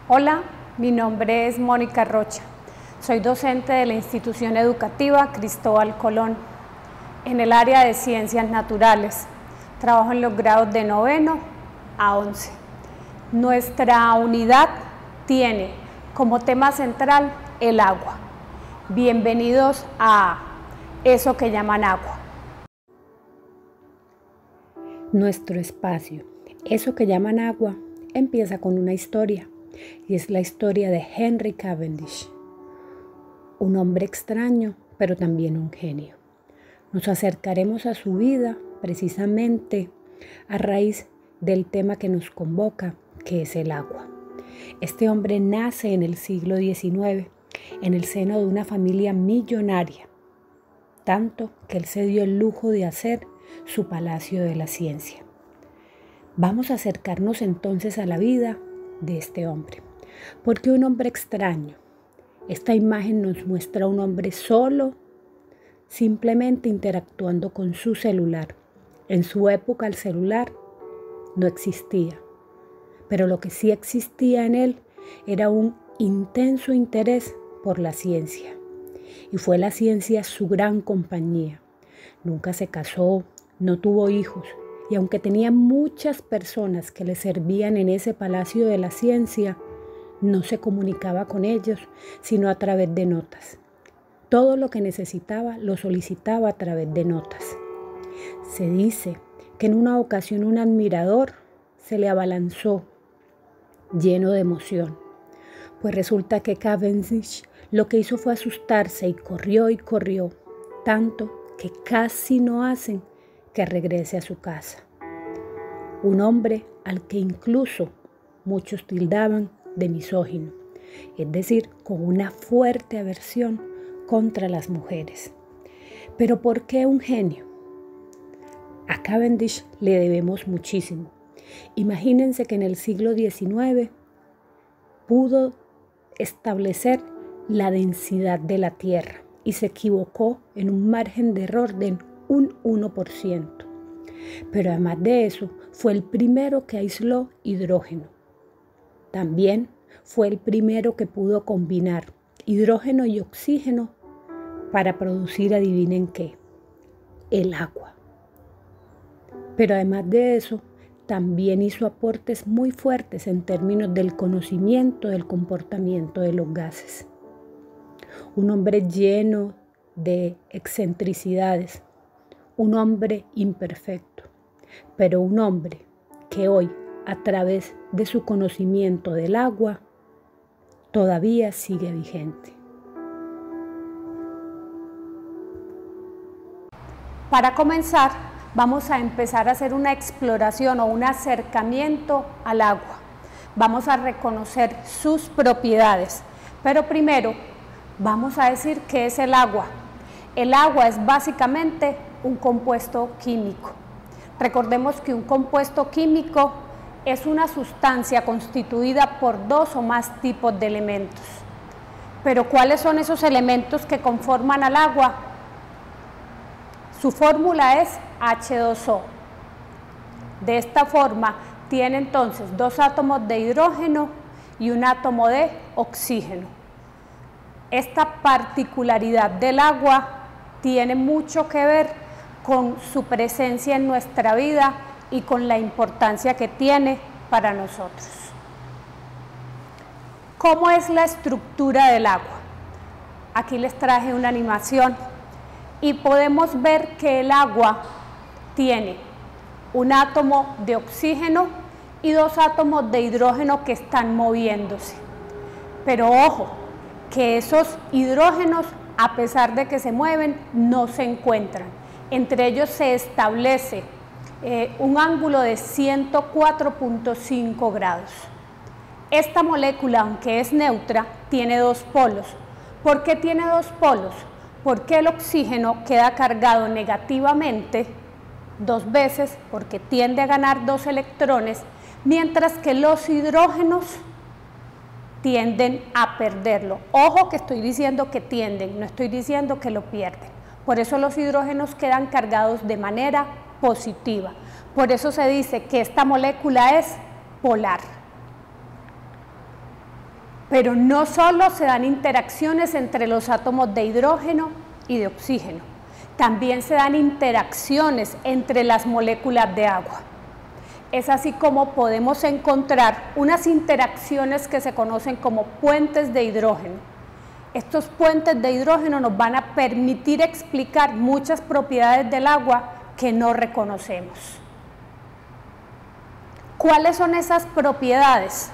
Hola, mi nombre es Mónica Rocha. Soy docente de la institución educativa Cristóbal Colón en el área de ciencias naturales. Trabajo en los grados de 9º a 11. Nuestra unidad tiene como tema central el agua. Bienvenidos a Eso que llaman agua. Nuestro espacio, Eso que llaman agua, empieza con una historia, y es la historia de Henry Cavendish, un hombre extraño, pero también un genio. Nos acercaremos a su vida precisamente a raíz del tema que nos convoca, que es el agua. Este hombre nace en el siglo XIX, en el seno de una familia millonaria, tanto que él se dio el lujo de hacer su Palacio de la Ciencia. Vamos a acercarnos entonces a la vida de este hombre. ¿Por qué un hombre extraño? Esta imagen nos muestra a un hombre solo, simplemente interactuando con su celular. En su época el celular no existía, pero lo que sí existía en él era un intenso interés por la ciencia. Y fue la ciencia su gran compañía. Nunca se casó, no tuvo hijos, y aunque tenía muchas personas que le servían en ese Palacio de la Ciencia, no se comunicaba con ellos, sino a través de notas. Todo lo que necesitaba lo solicitaba a través de notas. Se dice que en una ocasión un admirador se le abalanzó lleno de emoción, pues resulta que Cavendish lo que hizo fue asustarse y corrió, tanto que casi no hacen que regrese a su casa. Un hombre al que incluso muchos tildaban de misógino, es decir, con una fuerte aversión contra las mujeres. ¿Pero por qué un genio? A Cavendish le debemos muchísimo. Imagínense que en el siglo XIX pudo establecer la densidad de la Tierra y se equivocó en un margen de error de un 1%. Pero además de eso, fue el primero que aisló hidrógeno. También fue el primero que pudo combinar hidrógeno y oxígeno para producir, adivinen qué, el agua. Pero además de eso, también hizo aportes muy fuertes en términos del conocimiento del comportamiento de los gases. Un hombre lleno de excentricidades, un hombre imperfecto, pero un hombre que hoy, a través de su conocimiento del agua, todavía sigue vigente. Para comenzar, vamos a empezar a hacer una exploración o un acercamiento al agua. Vamos a reconocer sus propiedades, pero primero vamos a decir qué es el agua. El agua es básicamente un compuesto químico. Recordemos que un compuesto químico es una sustancia constituida por dos o más tipos de elementos. Pero ¿cuáles son esos elementos que conforman al agua? Su fórmula es H2O. De esta forma tiene entonces dos átomos de hidrógeno y un átomo de oxígeno. Esta particularidad del agua tiene mucho que ver con su presencia en nuestra vida y con la importancia que tiene para nosotros. ¿Cómo es la estructura del agua? Aquí les traje una animación y podemos ver que el agua tiene un átomo de oxígeno y dos átomos de hidrógeno que están moviéndose. Pero ojo, que esos hidrógenos, a pesar de que se mueven, no se encuentran. Entre ellos se establece un ángulo de 104.5 grados. Esta molécula, aunque es neutra, tiene dos polos. ¿Por qué tiene dos polos? Porque el oxígeno queda cargado negativamente dos veces, porque tiende a ganar dos electrones, mientras que los hidrógenos tienden a perderlo. Ojo que estoy diciendo que tienden, no estoy diciendo que lo pierden. Por eso los hidrógenos quedan cargados de manera positiva. Por eso se dice que esta molécula es polar. Pero no solo se dan interacciones entre los átomos de hidrógeno y de oxígeno, también se dan interacciones entre las moléculas de agua. Es así como podemos encontrar unas interacciones que se conocen como puentes de hidrógeno. Estos puentes de hidrógeno nos van a permitir explicar muchas propiedades del agua que no reconocemos. ¿Cuáles son esas propiedades?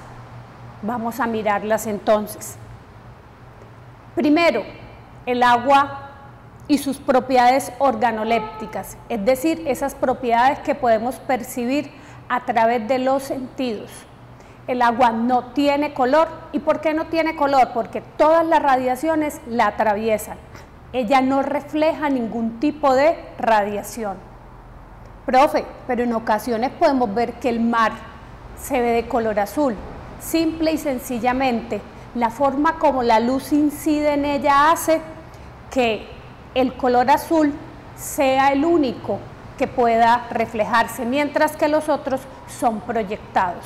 Vamos a mirarlas entonces. Primero, el agua y sus propiedades organolépticas, es decir, esas propiedades que podemos percibir a través de los sentidos. El agua no tiene color. ¿Y por qué no tiene color? Porque todas las radiaciones la atraviesan. Ella no refleja ningún tipo de radiación. Profe, pero en ocasiones podemos ver que el mar se ve de color azul. Simple y sencillamente, la forma como la luz incide en ella hace que el color azul sea el único que pueda reflejarse, mientras que los otros son proyectados.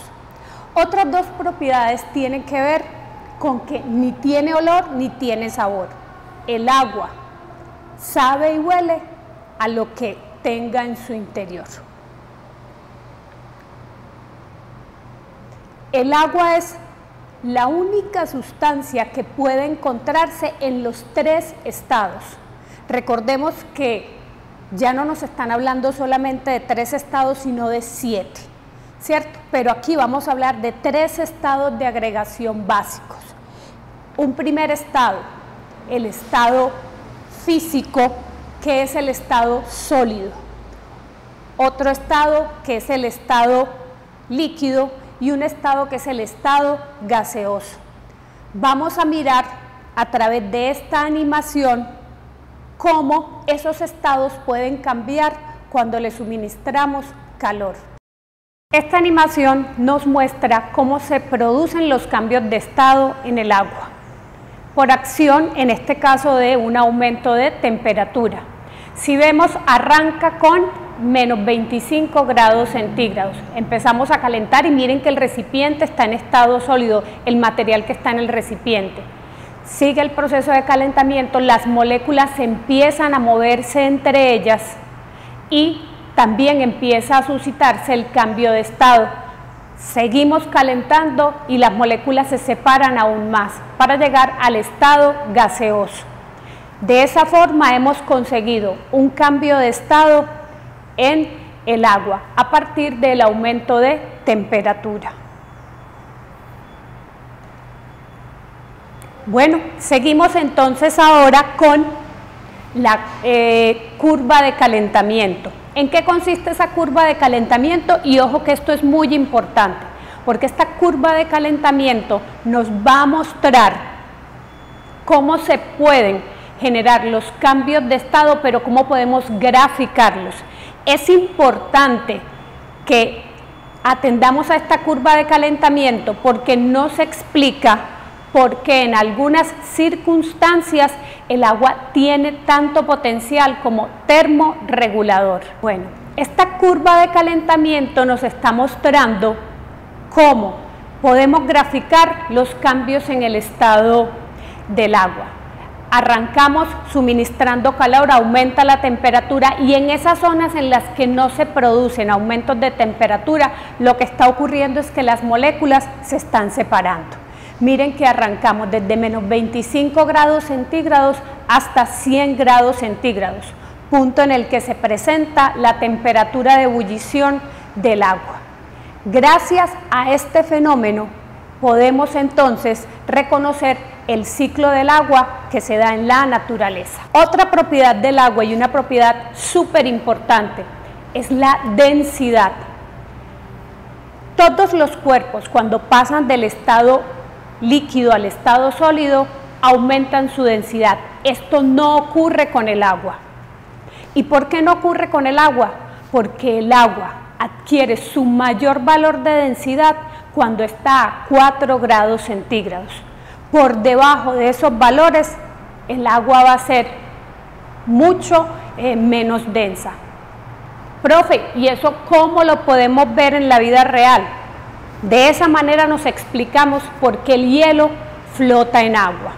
Otras dos propiedades tienen que ver con que ni tiene olor ni tiene sabor. El agua sabe y huele a lo que tenga en su interior. El agua es la única sustancia que puede encontrarse en los tres estados. Recordemos que ya no nos están hablando solamente de 3 estados, sino de 7, ¿cierto? Pero aquí vamos a hablar de 3 estados de agregación básicos. Un primer estado, el estado físico, que es el estado sólido. Otro estado, que es el estado líquido, y un estado que es el estado gaseoso. Vamos a mirar a través de esta animación cómo esos estados pueden cambiar cuando le suministramos calor. Esta animación nos muestra cómo se producen los cambios de estado en el agua, por acción, en este caso, de un aumento de temperatura. Si vemos, arranca con menos 25 grados centígrados. Empezamos a calentar y miren que el recipiente está en estado sólido, el material que está en el recipiente. Sigue el proceso de calentamiento, las moléculas empiezan a moverse entre ellas y también empieza a suscitarse el cambio de estado. Seguimos calentando y las moléculas se separan aún más para llegar al estado gaseoso. De esa forma hemos conseguido un cambio de estado en el agua a partir del aumento de temperatura. Bueno, seguimos entonces ahora con la curva de calentamiento. ¿En qué consiste esa curva de calentamiento? Y ojo que esto es muy importante, porque esta curva de calentamiento nos va a mostrar cómo se pueden generar los cambios de estado, pero cómo podemos graficarlos. Es importante que atendamos a esta curva de calentamiento porque nos explica por qué en algunas circunstancias el agua tiene tanto potencial como termorregulador. Bueno, esta curva de calentamiento nos está mostrando cómo podemos graficar los cambios en el estado del agua. Arrancamos suministrando calor, aumenta la temperatura y en esas zonas en las que no se producen aumentos de temperatura, lo que está ocurriendo es que las moléculas se están separando. Miren que arrancamos desde menos 25 grados centígrados hasta 100 grados centígrados, punto en el que se presenta la temperatura de ebullición del agua. Gracias a este fenómeno podemos entonces reconocer el ciclo del agua que se da en la naturaleza. Otra propiedad del agua y una propiedad súper importante es la densidad. Todos los cuerpos, cuando pasan del estado líquido al estado sólido, aumentan su densidad. Esto no ocurre con el agua. ¿Y por qué no ocurre con el agua? Porque el agua adquiere su mayor valor de densidad cuando está a 4 grados centígrados. Por debajo de esos valores, el agua va a ser mucho menos densa. Profe, ¿y eso cómo lo podemos ver en la vida real? De esa manera nos explicamos por qué el hielo flota en agua.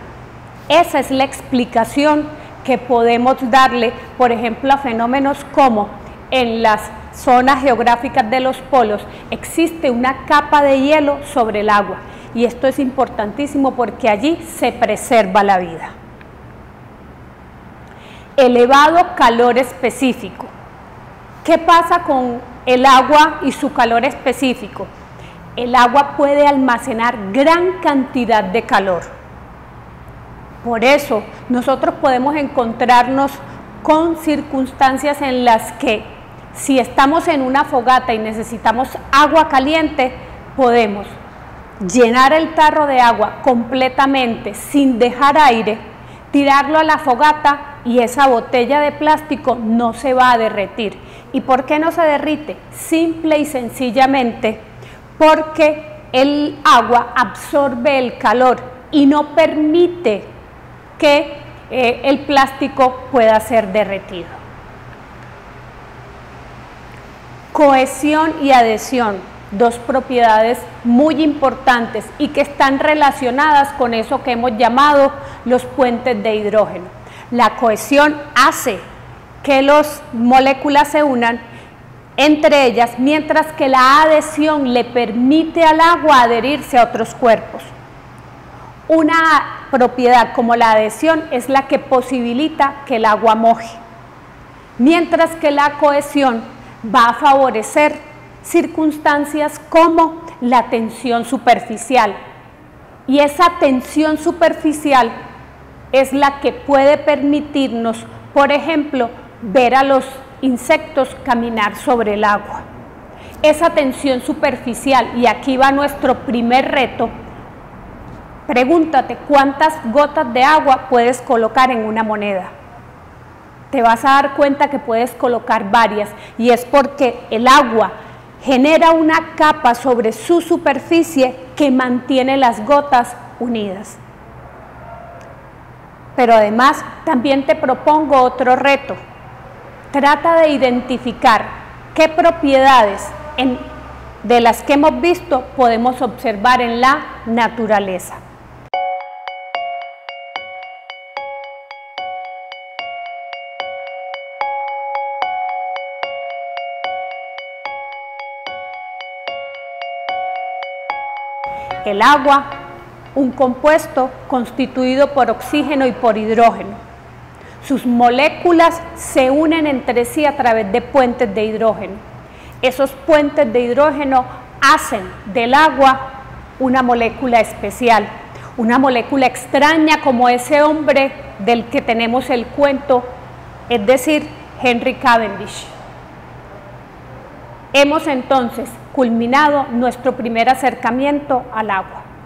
Esa es la explicación que podemos darle, por ejemplo, a fenómenos como en las zonas geográficas de los polos existe una capa de hielo sobre el agua, y esto es importantísimo porque allí se preserva la vida. Elevado calor específico. ¿Qué pasa con el agua y su calor específico? El agua puede almacenar gran cantidad de calor. Por eso nosotros podemos encontrarnos con circunstancias en las que si estamos en una fogata y necesitamos agua caliente, podemos llenar el tarro de agua completamente sin dejar aire, tirarlo a la fogata y esa botella de plástico no se va a derretir. ¿Y por qué no se derrite? Simple y sencillamente porque el agua absorbe el calor y no permite que el plástico pueda ser derretido. Cohesión y adhesión, dos propiedades muy importantes y que están relacionadas con eso que hemos llamado los puentes de hidrógeno. La cohesión hace que las moléculas se unan entre ellas, mientras que la adhesión le permite al agua adherirse a otros cuerpos. Una propiedad como la adhesión es la que posibilita que el agua moje, mientras que la cohesión va a favorecer circunstancias como la tensión superficial, y esa tensión superficial es la que puede permitirnos, por ejemplo, ver a los insectos caminar sobre el agua. Esa tensión superficial, y aquí va nuestro primer reto. Pregúntate cuántas gotas de agua puedes colocar en una moneda. Te vas a dar cuenta que puedes colocar varias, y es porque el agua genera una capa sobre su superficie que mantiene las gotas unidas. Pero además también te propongo otro reto. Trata de identificar qué propiedades de las que hemos visto podemos observar en la naturaleza. El agua, un compuesto constituido por oxígeno y por hidrógeno. Sus moléculas se unen entre sí a través de puentes de hidrógeno. Esos puentes de hidrógeno hacen del agua una molécula especial, una molécula extraña como ese hombre del que tenemos el cuento, es decir, Henry Cavendish. Hemos entonces culminado nuestro primer acercamiento al agua.